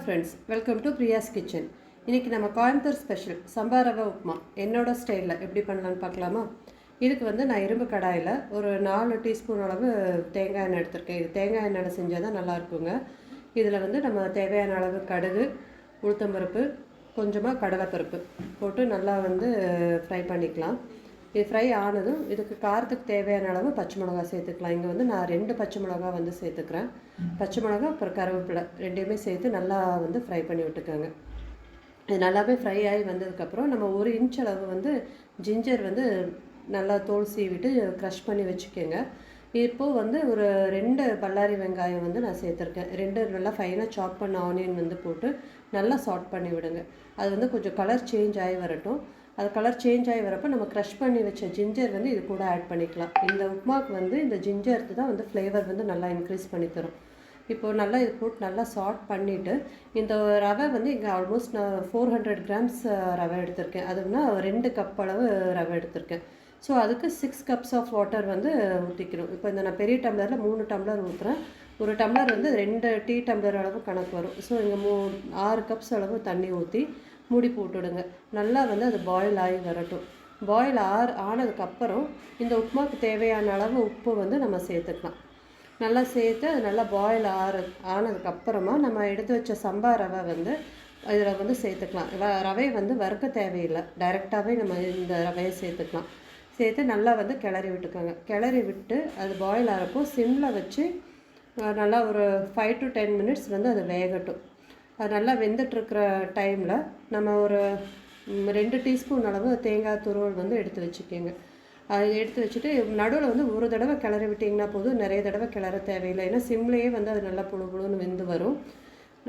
Friends, welcome to Priya's kitchen. இன்றைக்கி நம்ம Coimbatore special சம்பா ரவை உப்புமா என்னோடய ஸ்டைலில் எப்படி பண்ணலான்னு பார்க்கலாமா? இதுக்கு வந்து நான் இரும்பு கடாயில் ஒரு 4 டீஸ்பூன் அளவு தேங்காய் எண்ணெய் எடுத்திருக்கேன். இது தேங்காய் எண்ணெயில் செஞ்சால் தான் நல்லாயிருக்குங்க. இதில் வந்து நம்ம தேவையான அளவு கடுகு, உளுத்தம்பருப்பு, கொஞ்சமாக கடலைப்பருப்பு போட்டு நல்லா வந்து ஃப்ரை பண்ணிக்கலாம். இது ஃப்ரை ஆனதும் இதுக்கு காரத்துக்கு தேவையான அளவு பச்சை மிளகா சேர்த்துக்கலாம். இங்கே வந்து நான் 2 பச்சை மிளகா வந்து சேர்த்துக்கிறேன். பச்சை மிளகா அப்புறம் கருவேப்பிலை ரெண்டையுமே சேர்த்து நல்லா வந்து ஃப்ரை பண்ணி விட்டுக்கோங்க. இது நல்லாவே ஃப்ரை ஆகி வந்ததுக்கப்புறம் நம்ம 1 இன்ச் அளவு வந்து ஜிஞ்சர் வந்து நல்லா தோல் சீவிட்டு க்ரஷ் பண்ணி வச்சுக்கோங்க. இப்போது வந்து ஒரு 2 பல்லாரி வெங்காயம் வந்து நான் சேர்த்துருக்கேன். 2 நல்லா ஃபைனாக சாப் பண்ண ஆனியன் வந்து போட்டு நல்லா சாட் பண்ணி விடுங்க. அது வந்து கொஞ்சம் கலர் சேஞ்ச் ஆகி வரட்டும். அது கலர் சேஞ்ச் ஆகி வரப்போ நம்ம க்ரஷ் பண்ணி வச்ச ஜிஞ்சர் வந்து இது கூட ஆட் பண்ணிக்கலாம். இந்த உப்புமாவுக்கு வந்து இந்த ஜிஞ்சருக்கு தான் வந்து ஃப்ளேவர் வந்து நல்லா இன்க்ரீஸ் பண்ணி தரும். இப்போது நல்லா இது போட்டு நல்லா சாட் பண்ணிவிட்டு இந்த ரவை வந்து இங்கே ஆல்மோஸ்ட் நான் 400 கிராம்ஸ் ரவை எடுத்திருக்கேன். அதுனா 2 கப் அளவு ரவை எடுத்திருக்கேன். ஸோ அதுக்கு 6 கப்ஸ் ஆஃப் வாட்டர் வந்து ஊற்றிக்கணும். இப்போ இந்த நான் பெரிய டம்ளரில் 3 டம்ளர் ஊற்றுறேன். ஒரு டம்ளர் வந்து 2 டீ டம்ளர் அளவு கணக்கு வரும். ஸோ இங்கே 6 கப்ஸ் அளவு தண்ணி ஊற்றி மூடி போட்டுவிடுங்க. நல்லா வந்து அது பாயில் ஆகி வரட்டும். பாயில் ஆனதுக்கப்புறம் இந்த உப்புமாவுக்கு தேவையான அளவு உப்பு வந்து நம்ம சேர்த்துக்கலாம். நல்லா சேர்த்து அது நல்லா பாயில் ஆனதுக்கப்புறமா நம்ம எடுத்து வச்ச சம்பா ரவை வந்து இதில் வந்து சேர்த்துக்கலாம். ரவையை வந்து வறுக்க தேவையில்லை, டைரெக்டாகவே நம்ம இந்த ரவையை சேர்த்துக்கலாம். சேர்த்து நல்லா வந்து கிளறி விட்டுக்கோங்க. கிளறி விட்டு அது பாயில் ஆகிறப்போ சிம்மில் வச்சு நல்லா ஒரு 5 to 10 மினிட்ஸ் வந்து அது வேகட்டும். அது நல்லா வெந்துட்டுருக்கிற டைமில் நம்ம ஒரு 2 டீஸ்பூன் அளவு தேங்காய் துருவல் வந்து எடுத்து வச்சுக்கோங்க. அது எடுத்து வச்சுட்டு நடுவில் வந்து ஒரு தடவை கிளறி விட்டிங்கன்னா போதும், நிறைய தடவை கிளற தேவையில்லை. ஏன்னா சிம்லேயே வந்து அது நல்லா புழுன்னு வெந்து வரும்.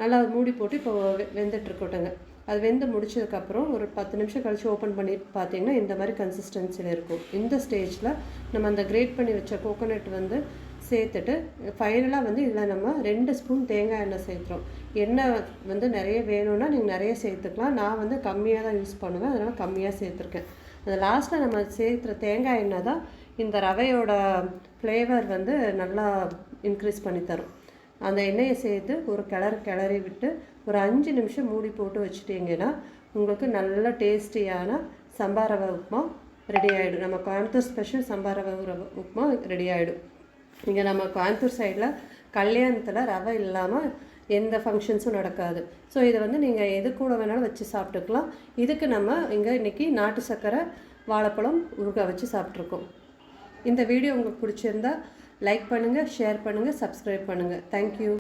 நல்லா மூடி போட்டு இப்போ வெந்துட்டுருக்கட்டுங்க. அது வெந்து முடிச்சதுக்கப்புறம் ஒரு 10 நிமிஷம் கழித்து ஓப்பன் பண்ணி பார்த்தீங்கன்னா இந்த மாதிரி கன்சிஸ்டன்சியில் இருக்கும். இந்த ஸ்டேஜில் நம்ம அந்த கிரேட் பண்ணி வச்ச கோகோனட் வந்து சேர்த்துட்டு ஃபைனலாக வந்து இதில் நம்ம 2 ஸ்பூன் தேங்காய் எண்ணெய் சேர்த்துறோம். எண்ணெய் வந்து நிறைய வேணும்னா நீங்கள் நிறைய சேர்த்துக்கலாம். நான் வந்து கம்மியாக தான் யூஸ் பண்ணுவேன், அதனால் கம்மியாக சேர்த்துருக்கேன். அந்த லாஸ்ட்டில் நம்ம சேர்த்துற தேங்காய் எண்ணெய் தான் இந்த ரவையோட ஃப்ளேவர் வந்து நல்லா இன்க்ரீஸ் பண்ணி தரும். அந்த எண்ணெயை சேர்த்து ஒரு கிளறி விட்டு ஒரு 5 நிமிஷம் மூடி போட்டு வச்சுட்டிங்கன்னா உங்களுக்கு நல்ல டேஸ்டியான சம்பா ரவை உப்புமா ரெடி ஆகிடும். நம்ம கோயம்புத்தூர் ஸ்பெஷல் சம்பா ரவை உப்புமா ரெடி ஆகிடும். இங்கே நம்ம கோயம்புத்தூர் சைடில் கல்யாணத்தில் ரவை இல்லாமல் எந்த ஃபங்க்ஷன்ஸும் நடக்காது. ஸோ இதை வந்து நீங்கள் எது கூட வேணாலும் வச்சு சாப்பிட்டுக்கலாம். இதுக்கு நம்ம இங்கே இன்றைக்கி நாட்டு சர்க்கரை, வாழைப்பழம், ஊறுகாய் வச்சு சாப்பிட்ருக்கோம். இந்த வீடியோ உங்களுக்கு பிடிச்சிருந்தா லைக் பண்ணுங்கள், ஷேர் பண்ணுங்கள், சப்ஸ்கிரைப் பண்ணுங்கள். தேங்க்யூ.